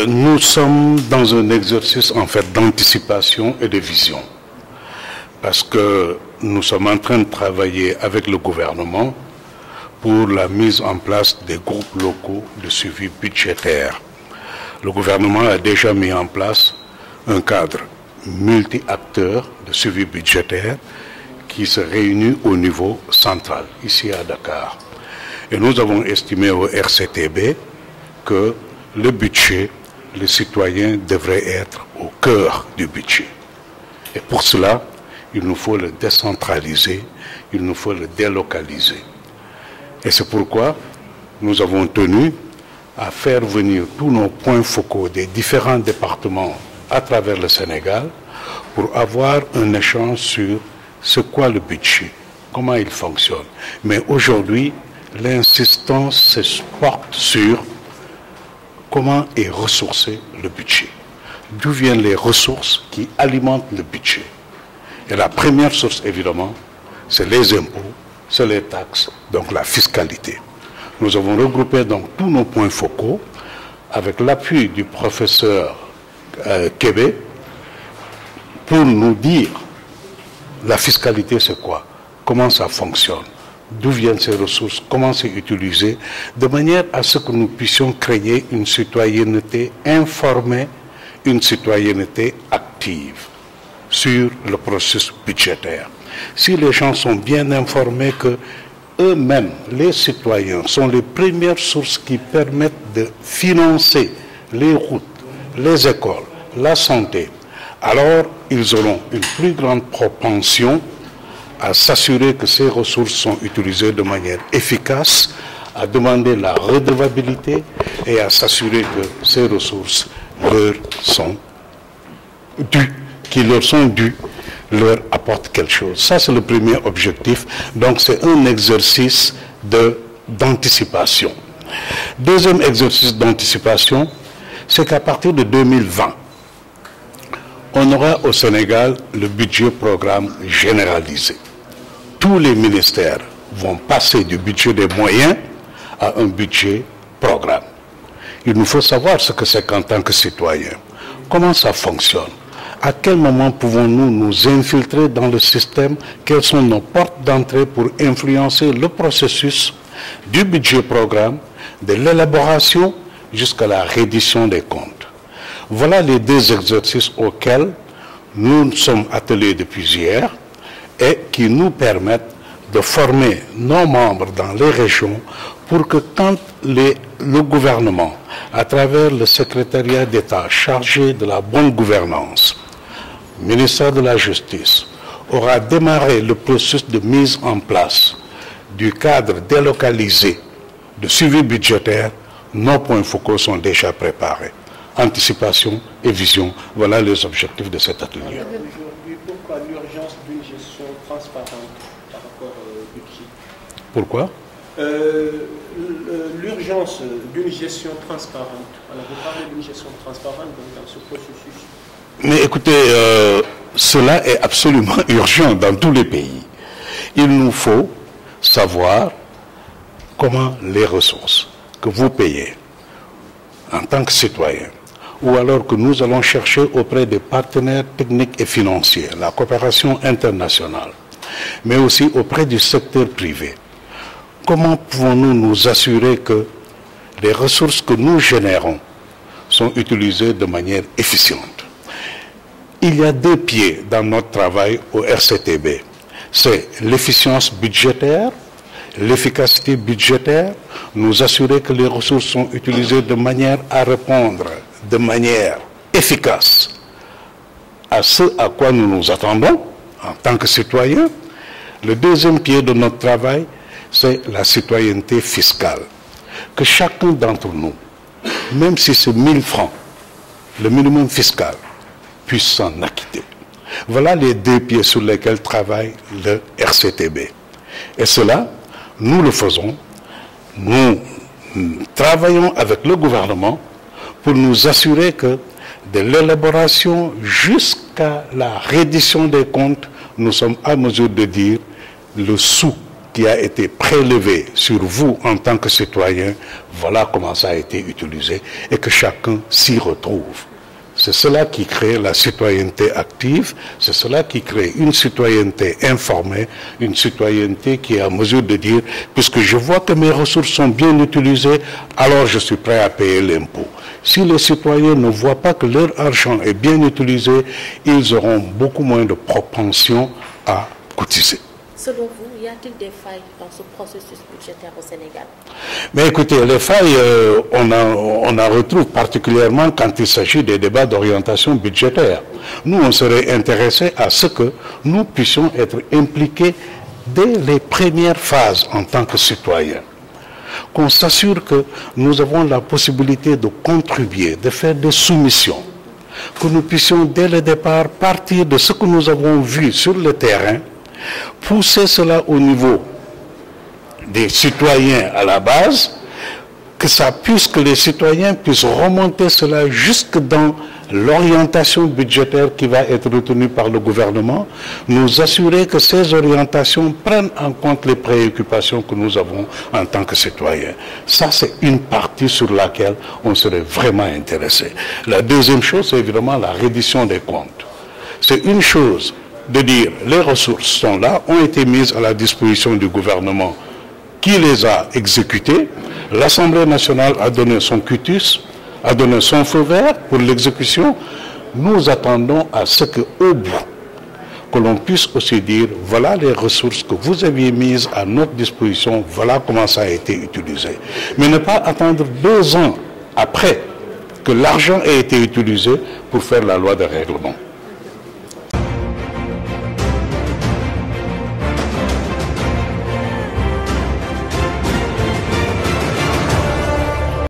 Nous sommes dans un exercice en fait d'anticipation et de vision. Parce que nous sommes en train de travailler avec le gouvernement pour la mise en place des groupes locaux de suivi budgétaire. Le gouvernement a déjà mis en place un cadre multi-acteurs de suivi budgétaire qui se réunit au niveau central, ici à Dakar. Et nous avons estimé au RCTB que le budget, les citoyens devraient être au cœur du budget. Et pour cela, il nous faut le décentraliser, il nous faut le délocaliser. Et c'est pourquoi nous avons tenu à faire venir tous nos points focaux des différents départements à travers le Sénégal pour avoir un échange sur ce qu'est le budget, comment il fonctionne. Mais aujourd'hui, l'insistance se porte sur comment est ressourcé le budget. D'où viennent les ressources qui alimentent le budget. Et la première source, évidemment, c'est les impôts, c'est les taxes, donc la fiscalité. Nous avons regroupé donc tous nos points focaux avec l'appui du professeur Kébé pour nous dire la fiscalité c'est quoi, comment ça fonctionne, d'où viennent ces ressources, comment c'est utilisé, de manière à ce que nous puissions créer une citoyenneté informée, une citoyenneté active sur le processus budgétaire. Si les gens sont bien informés que eux-mêmes, les citoyens, sont les premières sources qui permettent de financer les routes, les écoles, la santé, alors ils auront une plus grande propension à s'assurer que ces ressources sont utilisées de manière efficace, à demander la redevabilité et à s'assurer que ces ressources leur sont dues, qui leur sont dues, leur apportent quelque chose. Ça, c'est le premier objectif. Donc, c'est un exercice d'anticipation. Deuxième exercice d'anticipation, c'est qu'à partir de 2020, on aura au Sénégal le budget programme généralisé. Tous les ministères vont passer du budget des moyens à un budget programme. Il nous faut savoir ce que c'est qu'en tant que citoyen. Comment ça fonctionne? À quel moment pouvons-nous nous infiltrer dans le système? Quelles sont nos portes d'entrée pour influencer le processus du budget programme, de l'élaboration jusqu'à la reddition des comptes? Voilà les deux exercices auxquels nous nous sommes attelés depuis hier et qui nous permettent de former nos membres dans les régions pour que quand le gouvernement, à travers le secrétariat d'État chargé de la bonne gouvernance, ministère de la Justice, aura démarré le processus de mise en place du cadre délocalisé de suivi budgétaire, nos points focaux sont déjà préparés. Anticipation et vision, voilà les objectifs de cet atelier. Pourquoi l'urgence d'une gestion transparente par rapport au budget? Pourquoi? L'urgence d'une gestion transparente. Alors, vous parlez d'une gestion transparente dans ce processus. Mais écoutez, cela est absolument urgent dans tous les pays. Il nous faut savoir comment les ressources que vous payez en tant que citoyen, ou alors que nous allons chercher auprès des partenaires techniques et financiers, la coopération internationale, mais aussi auprès du secteur privé. Comment pouvons-nous nous assurer que les ressources que nous générons sont utilisées de manière efficiente? Il y a deux pieds dans notre travail au RCTB. C'est l'efficience budgétaire, l'efficacité budgétaire, nous assurer que les ressources sont utilisées de manière à répondre de manière efficace à ce à quoi nous nous attendons en tant que citoyens. Le deuxième pied de notre travail, c'est la citoyenneté fiscale. Que chacun d'entre nous, même si c'est 1000 francs, le minimum fiscal, puisse s'en acquitter. Voilà les deux pieds sur lesquels travaille le RCTB. Et cela, nous le faisons. Nous travaillons avec le gouvernement pour nous assurer que de l'élaboration jusqu'à la reddition des comptes, nous sommes à mesure de dire le sou qui a été prélevé sur vous en tant que citoyen, voilà comment ça a été utilisé et que chacun s'y retrouve. C'est cela qui crée la citoyenneté active, c'est cela qui crée une citoyenneté informée, une citoyenneté qui est en mesure de dire, puisque je vois que mes ressources sont bien utilisées, alors je suis prêt à payer l'impôt. Si les citoyens ne voient pas que leur argent est bien utilisé, ils auront beaucoup moins de propension à cotiser. Selon vous, y a-t-il des failles dans ce processus budgétaire au Sénégal? Mais écoutez, les failles, on en retrouve particulièrement quand il s'agit des débats d'orientation budgétaire. Nous, on serait intéressés à ce que nous puissions être impliqués dès les premières phases en tant que citoyens. Qu'on s'assure que nous avons la possibilité de contribuer, de faire des soumissions, que nous puissions dès le départ partir de ce que nous avons vu sur le terrain, pousser cela au niveau des citoyens à la base, que les citoyens puissent remonter cela jusque dans l'orientation budgétaire qui va être retenue par le gouvernement, nous assurer que ces orientations prennent en compte les préoccupations que nous avons en tant que citoyens. Ça, c'est une partie sur laquelle on serait vraiment intéressé. La deuxième chose, c'est évidemment la reddition des comptes. C'est une chose de dire les ressources sont là, ont été mises à la disposition du gouvernement qui les a exécutées. L'Assemblée nationale a donné son quitus, a donné son feu vert pour l'exécution. Nous attendons à ce qu'au bout, que l'on puisse aussi dire, voilà les ressources que vous aviez mises à notre disposition, voilà comment ça a été utilisé. Mais ne pas attendre 2 ans après que l'argent ait été utilisé pour faire la loi de règlement.